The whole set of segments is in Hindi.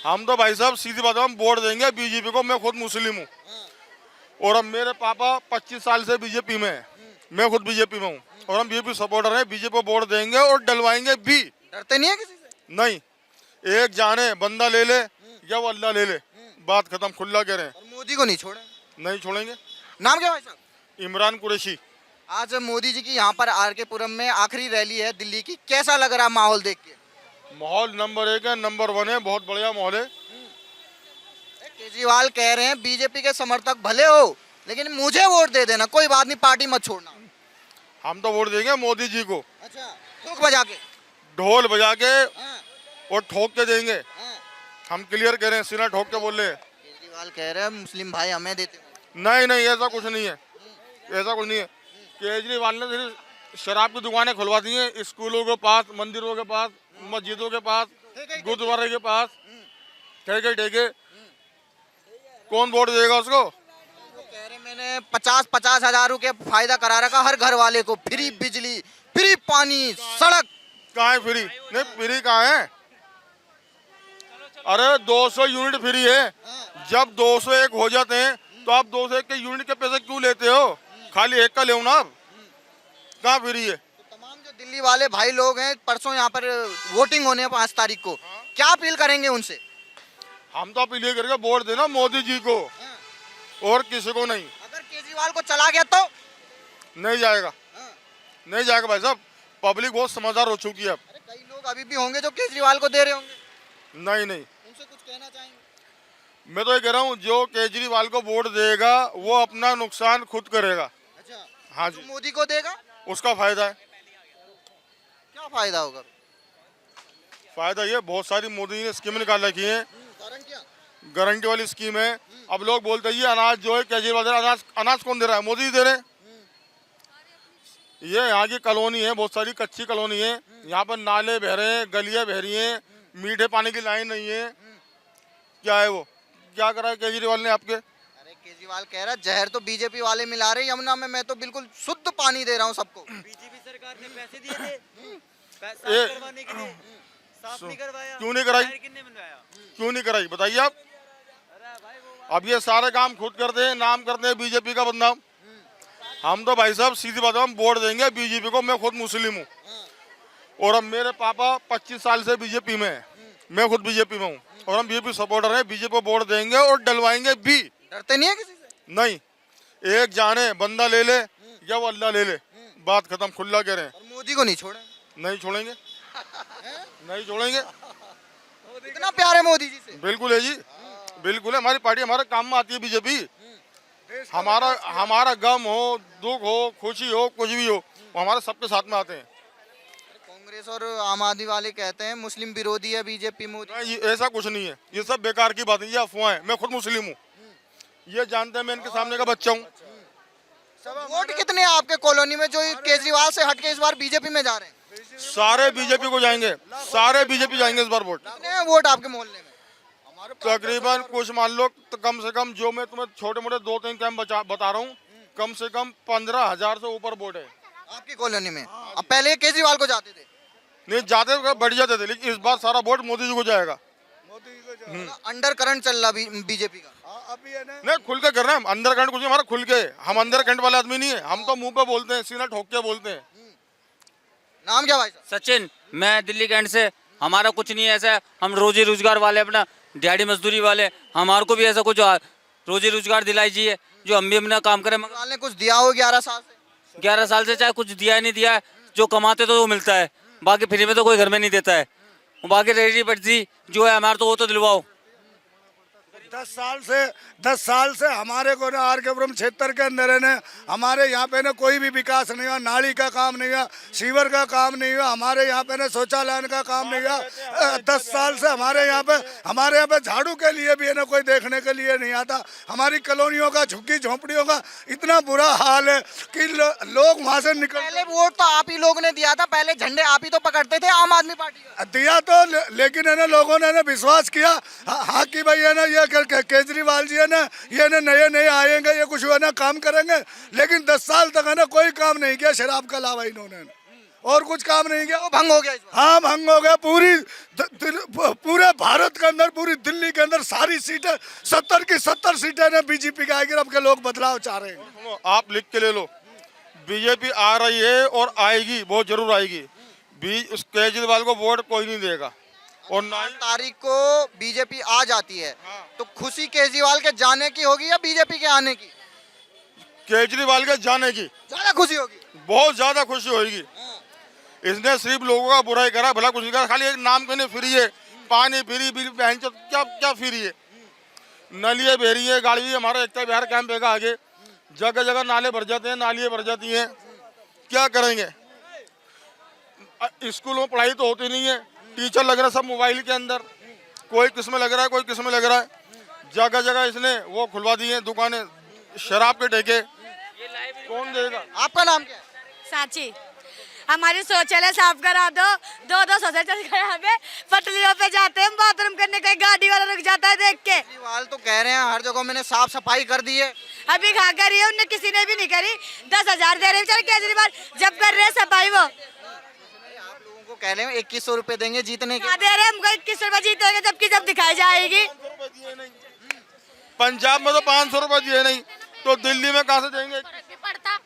हम तो भाई साहब सीधी बात है, हम वोट देंगे बीजेपी को। मैं खुद मुस्लिम हूँ और अब मेरे पापा 25 साल से बीजेपी में है, मैं खुद बीजेपी में हूँ और हम बीजेपी सपोर्टर हैं। बीजेपी को वोट देंगे और डलवाएंगे भी। डरते नहीं है किसी से? नहीं, एक जाने बंदा ले ले या वो अल्लाह ले ले, बात खत्म, खुला कह रहे हैं। और मोदी को नहीं छोड़े? नहीं छोड़ेंगे। नाम क्या भाई साहब? इमरान कुरैशी। आज मोदी जी की यहाँ पर आर के पुरम में आखिरी रैली है दिल्ली की, कैसा लग रहा है माहौल देख के? माहौल नंबर 1 है, नंबर 1 है, बहुत बढ़िया माहौल है। केजरीवाल कह रहे हैं बीजेपी के समर्थक भले हो लेकिन मुझे वोट दे देना, कोई बात नहीं, पार्टी मत छोड़ना। हम तो वोट देंगे मोदी जी को। अच्छा, ठोक बजा के? ढोल बजा के हाँ, और ठोक के देंगे। हाँ। हम क्लियर कह रहे हैं, सीना ठोक के बोल रहे हैं। केजरीवाल कह रहे हैं मुस्लिम भाई हमें देते हैं। नहीं नहीं, ऐसा कुछ नहीं है, ऐसा कुछ नहीं है। केजरीवाल ने सिर्फ शराब की दुकानें खुलवा दी हैं स्कूलों के पास, मंदिरों के पास, मस्जिदों के पास, गुरुद्वारे के पास, ठेके ठेके। कौन वोट देगा उसको? वो कह रहे मैंने 50-50 हजार के फायदा करा रखा हर घर वाले को, फ्री बिजली, फ्री पानी, सड़क। कहाँ है फ्री? नहीं, फ्री कहाँ है? अरे 200 यूनिट फ्री है। जब 201 हो जाते हैं तो आप 201 के यूनिट के पैसे क्यों लेते हो? खाली एक का ले ना आप। कहाँ फ्री है? तो तमाम जो दिल्ली वाले भाई लोग हैं, परसों यहाँ पर वोटिंग होने है 5 तारीख को, क्या अपील करेंगे उनसे? हम तो अपील ये करके वोट देना मोदी जी को और किसी को नहीं। अगर केजरीवाल को चला गया तो? नहीं जाएगा, नहीं जाएगा भाई साहब। पब्लिक बहुत समझदार हो चुकी है अब। अरे कई लोग अभी भी होंगे जो केजरीवाल को दे रहे होंगे, नहीं नहीं, उनसे कुछ कहना चाहेंगे? मैं तो ये कह रहा हूँ जो केजरीवाल को वोट देगा वो अपना नुकसान खुद करेगा। अच्छा, हाँ जो जी, मोदी को देगा उसका फायदा है। क्या फायदा होगा? फायदा ये बहुत सारी मोदी ने स्कीम निकाल रखी है, कारण क्या? गारंटी वाली स्कीम है। अब लोग बोलते हैं ये अनाज जो है केजरीवाल दे रहा है, अनाज अनाज कौन दे रहा है? मोदी दे रहे हैं। ये यहाँ की कॉलोनी है, बहुत सारी कच्ची कॉलोनी है, यहाँ पर नाले बह रहे हैं, गलियां बह रही हैं, मीठे पानी की लाइन नहीं है। क्या है वो, क्या करा है केजरीवाल ने आपके? अरे केजरीवाल कह रहा है जहर तो बीजेपी वाले मिला रहे हैं यमुना में, मैं तो बिल्कुल शुद्ध पानी दे रहा हूँ सबको। बीजेपी सरकार ने पैसे दिए थे साफ ये- करवाने के लिए, साफ नहीं करवाया। क्यों नहीं कराई? टायर किसने बनवाया? क्यों नहीं कराई बताइए आप? अब ये सारे काम खुद करते हैं, नाम करते हैं बीजेपी का बदनाम। हम तो भाई साहब सीधी बात है, हम वोट देंगे बीजेपी को। मैं खुद मुस्लिम हूँ और अब मेरे पापा 25 साल से बीजेपी में है, मैं खुद बीजेपी में हूँ और हम बीजेपी सपोर्टर हैं। बीजेपी को वोट देंगे और डलवाएंगे भी। डरते नहीं है किसी से? नहीं, एक जाने बंदा ले ले या वो अल्लाह ले ले, बात खत्म, खुला कह रहे हैं। और मोदी को नहीं छोड़े? नहीं छोड़ेंगे, नहीं छोड़ेंगे। इतना प्यार है मोदी जी से? बिल्कुल है जी, बिल्कुल है। हमारी पार्टी हमारे काम में आती है बीजेपी। हमारा गम हो, दुख हो, खुशी हो, कुछ भी हो, वो हमारे सबके साथ में आते हैं। कांग्रेस और आम आदमी वाले कहते हैं मुस्लिम विरोधी है बीजेपी मोदी। नहीं, ऐसा कुछ नहीं है, ये सब बेकार की बात है, ये अफवाह है। मैं खुद मुस्लिम हूँ, ये जानते हैं, मैं इनके सामने का बच्चा हूँ। वोट कितने हैं आपके कॉलोनी में जो केजरीवाल से हटके इस बार बीजेपी में जा रहे हैं? सारे बीजेपी को जाएंगे, सारे बीजेपी जाएंगे इस बार वोट। कितने हैं वोट आपके मोहल्ले में? तकरीबन कुछ मान लो तो कम से कम, जो मैं तुम्हें छोटे मोटे 2-3 कैंप बता रहा हूँ, कम से कम 15,000 से ऊपर वोट है आपकी कॉलोनी में। अब पहले केजरीवाल को जाते थे? नहीं जाते, बढ़ जाते थे, लेकिन इस बार सारा वोट मोदी जी को जाएगा। अंडर करंट चल रहा बीजेपी का। नहीं, खुल के कर रहे हैं हम, अंदर करंट कुछ नहीं हमारा, खुल के। हम अंदर करंट वाले आदमी नहीं है, हम तो मुंह पे बोलते हैं, सीना ठोक के बोलते हैं। नाम क्या भाई साहब? सचिन, मैं दिल्ली कैंट से। हमारा कुछ नहीं है ऐसा, हम रोजी रोजगार वाले, अपना दिहाड़ी मजदूरी वाले, हमारे को भी ऐसा कुछ रोजी रोजगार दिलाई चाहिए जो हम भी अपना काम करें। केजरीवाल ने कुछ दिया हो 11 साल से? 11 साल से चाहे कुछ दिया है नहीं दिया है, जो कमाते तो वो मिलता है, बाकी फ्री में तो कोई घर में नहीं देता है। बाकी रेडी बर्जी जो है हमारे, तो वो तो दिलवाओ। 10 साल से हमारे को ना आर के पुरम क्षेत्र के अंदर है ना, हमारे यहाँ पे ना कोई भी विकास नहीं हुआ, नाली का काम नहीं हुआ, सीवर का काम नहीं हुआ, हमारे यहाँ पे ना शौचालय का काम नहीं हुआ। 10 साल से हमारे यहाँ पे झाड़ू के लिए भी है ना कोई देखने के लिए नहीं आता। हमारी कॉलोनियों का, झुग्गी झोंपड़ियों का इतना बुरा हाल है कि लोग वहाँ से निकल। पहले वोट तो आप ही लोगों ने दिया था, पहले झंडे आप ही तो पकड़ते थे आम आदमी पार्टी का। दिया तो, लेकिन है ना लोगों ने ना विश्वास किया, हाँ कि भाई है ना ये केजरीवाल जी है ना, ये ना नए आएंगे, ये कुछ है ना काम करेंगे, लेकिन 10 साल तक है ना कोई काम नहीं किया शराब का अलावा इन्होंने। और कुछ काम नहीं किया। वो भंग हो गया इस बार। हाँ भंग हो गया। पूरे भारत के अंदर, पूरी दिल्ली के अंदर सारी सीटें 70 की 70 सीटें ने बीजेपी का आएगी। अब के लोग बदलाव चाह रहे हैं। सुनो, आप लिख के ले लो, बीजेपी आ रही है और आएगी, बहुत जरूर आएगी। उस केजरीवाल को वोट कोई नहीं देगा। और 8 तारीख को बीजेपी आ जाती है तो खुशी केजरीवाल के जाने की होगी या बीजेपी के आने की? केजरीवाल के जाने की ज्यादा खुशी होगी। बहुत ज्यादा खुशी होगी। इसने सिर्फ लोगों का बुराई करा, भला कुछ नहीं करा। खाली एक नाम के लिए फ्री है, पानी फ्री, बिल बहन क्या क्या फ्री है। नलियाँ बह रही है, गाड़ी हमारा एकता बिहार कैंप है आगे, जगह जगह नाले भर जाते हैं, नालियाँ भर जाती हैं। क्या करेंगे? स्कूलों में पढ़ाई तो होती नहीं है, टीचर लग रहा है सब मोबाइल के अंदर, कोई किस में लग रहा है, कोई किस में लग रहा है। जगह जगह इसने वो खुलवा दी है दुकानें, शराब के ठेके। कौन देगा? आपका नाम क्या है? साची, हमारी शौचालय साफ करा दो। 2-2 शौचालय यहाँ पे पटलियों पे जाते हैं बाथरूम करने, कोई गाड़ी वाला रुक जाता है देख के। केजरीवाल तो कह रहे हैं हर जगह मैंने साफ सफाई कर दी है। अभी कहाँ करी है? उनने किसी ने भी नहीं करी। 10,000 दे रहे हैं बेचारे केजरीवाल, जब कर रहे हैं सफाई वो। आप लोगों को कह रहे हैं 2100 रुपए देंगे जीतने के। क्या दे रहे हैं? हमको 21 रुपए जीतेंगे जबकि जब दिखाई जाएगी। पंजाब में तो 500 रुपए दिए नहीं, तो दिल्ली में कहाँ से देंगे? पड़ता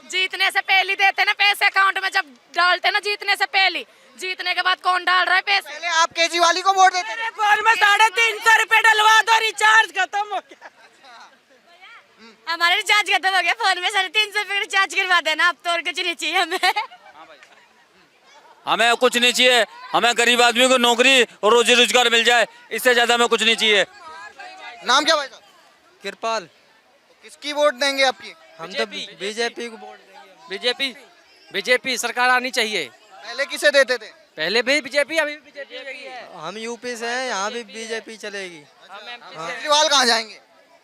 जीतने से पहले देते ना पैसे अकाउंट में, जब डालते ना जीतने से पहले। जीतने के बाद कौन डाल रहा है पैसे? पहले आप केजरीवाल को वोट देते थे। फोन में 350 रुपए डलवा दो, रिचार्ज खत्म हो गया। हमारा रिचार्ज खत्म हो गया, फोन में 350 रुपए रिचार्ज करवा देना। अब तो और कुछ नहीं चाहिए हमें। हमें कुछ नहीं चाहिए, हमें गरीब आदमी को नौकरी और रोजी रोजगार मिल जाए, इससे ज्यादा हमें कुछ नहीं चाहिए। नाम क्या भाई साहब? कृपाल। किसकी वोट देंगे आपकी? हम तो बीजेपी को वोट देंगे। बीजेपी सरकार आनी चाहिए। पहले किसे देते थे? पहले भी बीजेपी, अभी भी बीजेपी है। हम यूपी से हैं, यहाँ भी बीजेपी चलेगी। केजरीवाल कहाँ जाएंगे?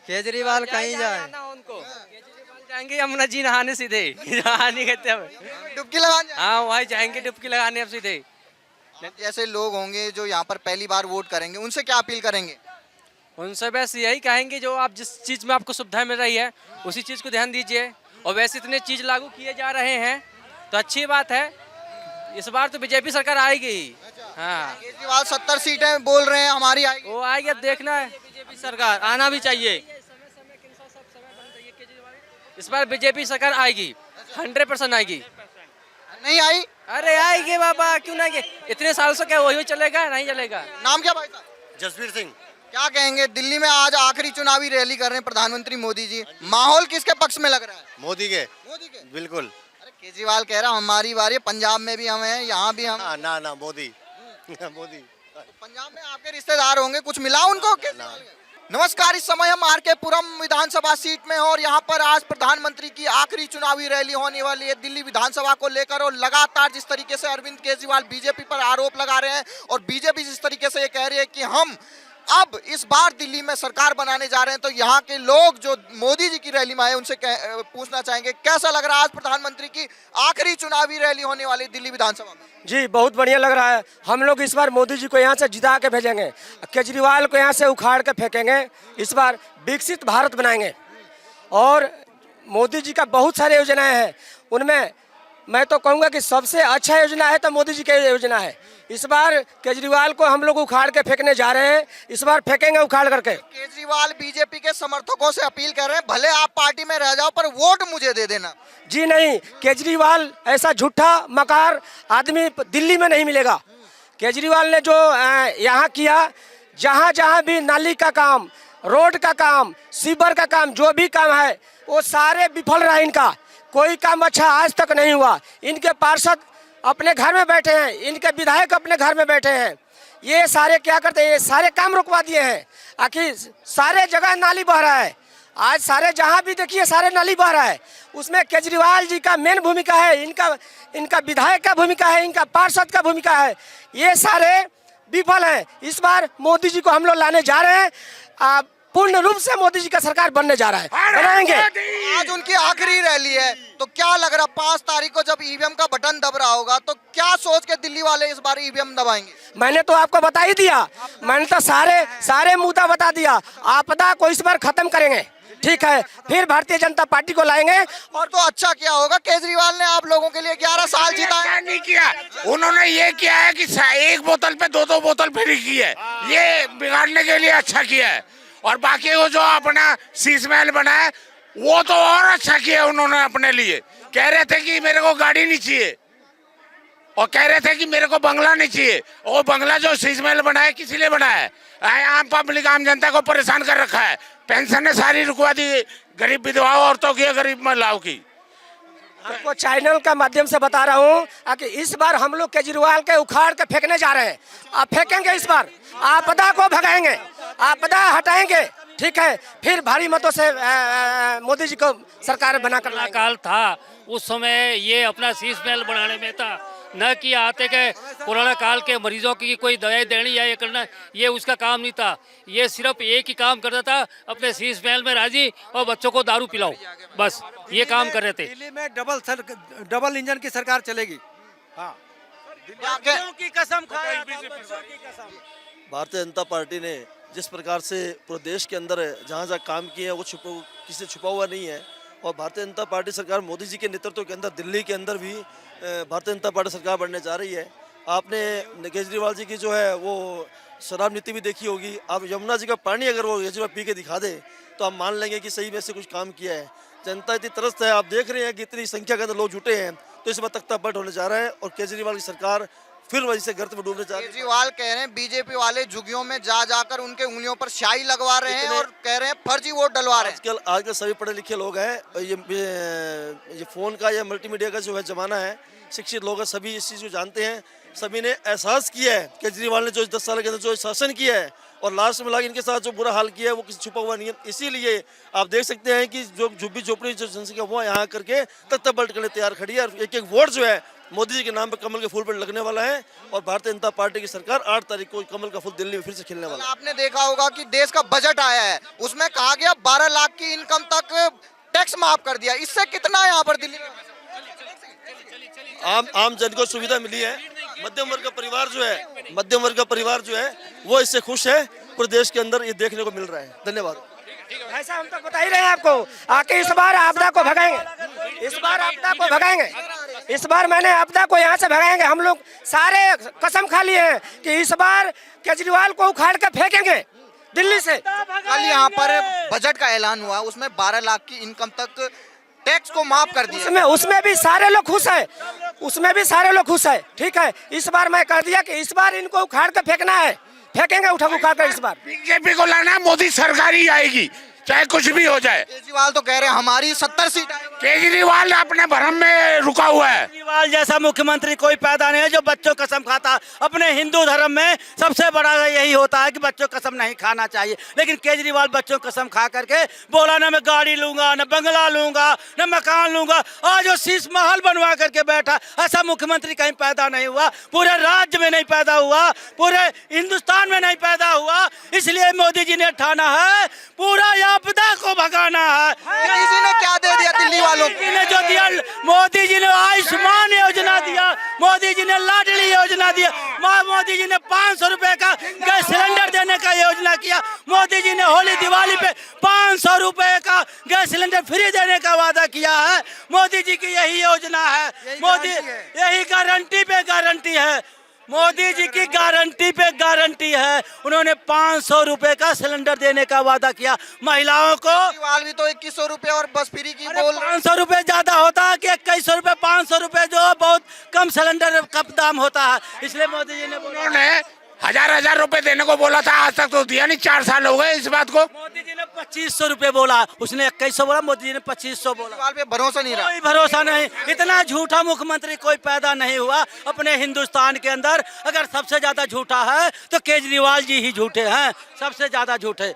केजरीवाल कहीं जाए उनको जाएंगे यमुना जी नहाने सीधे। नहीं कहते हम। डुबकी लगाने जाएंगे? हाँ वही जाएंगे डुबकी लगाने अब सीधे। जैसे लोग होंगे जो यहाँ पर पहली बार वोट करेंगे, उनसे क्या अपील करेंगे? उनसे बस यही कहेंगे जो आप जिस चीज़ में आपको सुविधा मिल रही है उसी चीज़ को ध्यान दीजिए। और वैसे इतने चीज़ लागू किए जा रहे हैं तो अच्छी बात है। इस बार तो बीजेपी सरकार आएगी ही। हाँ केजरीवाल 70 सीटें बोल रहे हैं हमारी आएगी। वो आएगी, अब देखना है। बीजेपी सरकार आना भी चाहिए। इस बार बीजेपी सरकार आएगी, 100% आएगी। नहीं आई? अरे आएगी बाबा, क्यों नहीं? इतने साल से क्या वही चलेगा? नहीं चलेगा। नाम क्या भाई साहब? जसवीर सिंह। क्या कहेंगे? दिल्ली में आज आखिरी चुनावी रैली कर रहे हैं प्रधानमंत्री मोदी जी, माहौल किसके पक्ष में लग रहा है? मोदी के। मोदी के। बिल्कुल। अरे केजरीवाल कह रहा हमारी बारी है, पंजाब में भी हम हैं, यहाँ भी हम। ना मोदी। मोदी। पंजाब में आपके रिश्तेदार होंगे, कुछ मिला उनको? नमस्कार, इस समय हम आरकेपुरम विधानसभा सीट में हैं और यहाँ पर आज प्रधानमंत्री की आखिरी चुनावी रैली होने वाली है दिल्ली विधानसभा को लेकर। और लगातार जिस तरीके से अरविंद केजरीवाल बीजेपी पर आरोप लगा रहे हैं और बीजेपी जिस तरीके से ये कह रही है कि हम अब इस बार दिल्ली में सरकार बनाने जा रहे हैं, तो यहाँ के लोग जो मोदी जी की रैली में आए उनसे पूछना चाहेंगे कैसा लग रहा है आज प्रधानमंत्री की आखिरी चुनावी रैली होने वाली दिल्ली विधानसभा में? जी बहुत बढ़िया लग रहा है। हम लोग इस बार मोदी जी को यहाँ से जिता के भेजेंगे, केजरीवाल को यहाँ से उखाड़ के फेंकेंगे। इस बार विकसित भारत बनाएंगे। और मोदी जी का बहुत सारे योजनाएं हैं, उनमें मैं तो कहूँगा कि सबसे अच्छा योजना है तो मोदी जी की योजना है। इस बार केजरीवाल को हम लोग उखाड़ के फेंकने जा रहे हैं, इस बार फेंकेंगे उखाड़ करके। केजरीवाल बीजेपी के समर्थकों से अपील कर रहे हैं भले आप पार्टी में रह जाओ पर वोट मुझे दे देना। जी नहीं, केजरीवाल ऐसा झूठा मकार आदमी दिल्ली में नहीं मिलेगा। केजरीवाल ने जो यहाँ किया, जहाँ जहाँ भी नाली का काम, रोड का काम, सीवर का काम, जो भी काम है वो सारे विफल रहा। इनका कोई काम अच्छा आज तक नहीं हुआ। इनके पार्षद अपने घर में बैठे हैं, इनके विधायक अपने घर में बैठे हैं। ये सारे क्या करते हैं? ये सारे काम रुकवा दिए हैं। आखिर सारे जगह नाली बह रहा है, आज सारे जहाँ भी देखिए सारे नाली बह रहा है। उसमें केजरीवाल जी का मेन भूमिका है, इनका विधायक का भूमिका है, इनका पार्षद का भूमिका है। ये सारे विफल हैं। इस बार मोदी जी को हम लोग लाने जा रहे हैं, पूर्ण रूप से मोदी जी का सरकार बनने जा रहा है, बनाएंगे। आज उनकी आखिरी रैली है तो क्या लग रहा 5 तारीख को जब ईवीएम का बटन दब रहा होगा तो क्या सोच के दिल्ली वाले इस बार ईवीएम दबाएंगे? मैंने तो आपको बता ही दिया, मैंने तो सारे मुद्दा बता दिया। आपदा को इस बार खत्म करेंगे। ठीक है, फिर भारतीय जनता पार्टी को लाएंगे। और तो अच्छा क्या होगा, केजरीवाल ने आप लोगों के लिए 11 साल जीता है। नहीं किया उन्होंने, ये किया है कि एक बोतल पे दो बोतल फ्री की है, ये बिगाड़ने के लिए अच्छा किया है। और बाकी वो जो अपना शीश महल बना है वो तो और अच्छा किया उन्होंने अपने लिए। कह रहे थे कि मेरे को गाड़ी नहीं चाहिए और कह रहे थे कि मेरे को बंगला नहीं चाहिए। और बंगला जो शीश महल बना है किस लिए बना है? आम पब्लिक, आम जनता को परेशान कर रखा है। पेंशन ने सारी रुकवा दी गरीब विधवाओं, औरतों की, गरीब महिलाओं की। आपको चैनल का माध्यम से बता रहा हूँ कि इस बार हम लोग केजरीवाल के उखाड़ के फेंकने जा रहे हैं। आप फेंकेंगे इस बार, आपदा को भगाएंगे, आपदा हटाएंगे, ठीक है, फिर भारी मतों से मोदी जी को सरकार बनाकर लाएंगे। काल था उस समय ये अपना शीश महल बनाने में था, न कि आते के कोरोना काल के मरीजों की कोई दवाई देनी या ये करना, ये उसका काम नहीं था। ये सिर्फ एक ही काम करता था, अपने शीश महल में राजी और बच्चों को दारू पिलाओ, बस ये काम कर रहे थे। दिल्ली में डबल इंजन की सरकार चलेगी। हाँ, की कसम खाया। भारतीय जनता पार्टी ने जिस प्रकार से पूरे देश के अंदर जहाँ जहाँ काम किए हैं वो किसी से छुपा हुआ नहीं है। और भारतीय जनता पार्टी सरकार मोदी जी के नेतृत्व के अंदर दिल्ली के अंदर भी भारतीय जनता पार्टी सरकार बनने जा रही है। आपने केजरीवाल जी की जो है वो शराब नीति भी देखी होगी। आप यमुना जी का पानी अगर वो केजरीवाल पी के दिखा दे तो आप मान लेंगे कि सही में से कुछ काम किया है। जनता इतनी त्रस्त है, आप देख रहे हैं कि इतनी संख्या के अंदर लोग जुटे हैं, तो इस बार तख्ता पलट होने जा रहा है और केजरीवाल की सरकार फिर वजह से गर्त में डूबने जा रही है। केजरीवाल कह रहे हैं बीजेपी वाले झुग्गियों में जा जाकर उनके उंगलियों पर स्याही लगवा रहे हैं और कह रहे हैं फर्जी वोट डलवा रहे हैं। आजकल सभी पढ़े लिखे लोग हैं, ये फोन का या मल्टीमीडिया का जो है जमाना है, शिक्षित लोग हैं, सभी इस चीज़ को जानते हैं। सभी ने एहसास किया है केजरीवाल ने जो 10 साल के अंदर जो शासन किया है और लास्ट में लाके इनके साथ जो बुरा हाल किया है वो किसी छुपा हुआ नहीं है। इसीलिए आप देख सकते हैं कि जो झुग्गी झोपड़ी जो जनसंख्या वो यहाँ करके तख्ता पलट करने तैयार खड़ी है। और एक एक वोट जो है मोदी जी के नाम पर कमल के फूल पर लगने वाला है और भारतीय जनता पार्टी की सरकार 8 तारीख को कमल का फूल दिल्ली में फिर से खिलने वाला है। आपने देखा होगा कि देश का बजट आया है, उसमें कहा गया 12 लाख की इनकम तक टैक्स माफ कर दिया। इससे कितना यहाँ पर दिल्ली में आम जन को सुविधा मिली है। मध्यम वर्ग का परिवार जो है वो इससे खुश है। पूरे देश के अंदर ये देखने को मिल रहा है। धन्यवाद। ऐसा हम तो बता ही रहे हैं आपको आके इस बार आपदा को भगाएंगे, इस बार आपदा को भगाएंगे, इस बार मैंने आपदा को यहाँ से भगाएंगे। हम लोग सारे कसम खा लिए हैं कि इस बार केजरीवाल को उखाड़ कर फेंकेंगे दिल्ली से। कल यहाँ पर बजट का ऐलान हुआ, उसमें 12 लाख की इनकम तक टैक्स को माफ कर दिया। उसमें भी सारे लोग खुश है, उसमें भी सारे लोग खुश है, ठीक है। इस बार मैं कर दिया कि इस बार इनको उखाड़ कर फेंकना है, फेंकेंगे उठा कर इस बार। बीजेपी को लाना, मोदी सरकार ही आएगी चाहे कुछ भी हो जाए। केजरीवाल तो कह रहे हैं हमारी 70 सीट आएगी। केजरीवाल अपने भ्रम में रुका हुआ है। केजरीवाल जैसा मुख्यमंत्री कोई पैदा नहीं है जो बच्चों कसम खाता। अपने हिंदू धर्म में सबसे बड़ा यही होता है कि बच्चों कसम नहीं खाना चाहिए, लेकिन केजरीवाल बच्चों कसम खा करके बोला ना मैं गाड़ी लूंगा, न बंगला लूंगा, न मकान लूंगा। आज वो शीश महल बनवा करके बैठा। ऐसा मुख्यमंत्री कहीं पैदा नहीं हुआ, पूरे राज्य में नहीं पैदा हुआ, पूरे हिंदुस्तान में नहीं पैदा हुआ। इसलिए मोदी जी ने ठाना है पूरा आपदा को भगाना है। मोदी जी ने क्या दे दिया दिल्ली वालों को? ने जो दिया, मोदी जी ने आयुष्मान योजना दिया, मोदी जी ने लाडली योजना दिया, मोदी जी ने 500 रुपए का गैस सिलेंडर देने का योजना किया, मोदी जी ने होली दिवाली पे 500 रुपए का गैस सिलेंडर फ्री देने का वादा किया है। मोदी जी की यही योजना है, मोदी यही गारंटी पे गारंटी है, मोदी जी की गारंटी पे गारंटी है। उन्होंने 500 रुपए का सिलेंडर देने का वादा किया महिलाओं को। केजरीवाल भी तो 2100 रुपए और बस फ्री की बोल। 500 रुपए ज्यादा होता है कि 2100 रुपए? 500 रुपए जो बहुत कम सिलेंडर का दाम होता है, इसलिए मोदी जी ने उन्होंने 1000 रुपए देने को बोला था, आज तक तो दिया नहीं। 4 साल हो गए इस बात को। मोदी जी ने 2500 रुपए बोला, उसने 2100 बोला, मोदी जी ने 2500 बोला। केजरीवाल पे भरोसा नहीं रहा, कोई भरोसा नहीं। इतना झूठा मुख्यमंत्री कोई पैदा नहीं हुआ अपने हिंदुस्तान के अंदर। अगर सबसे ज्यादा झूठा है तो केजरीवाल जी ही झूठे हैं, सबसे ज्यादा झूठे।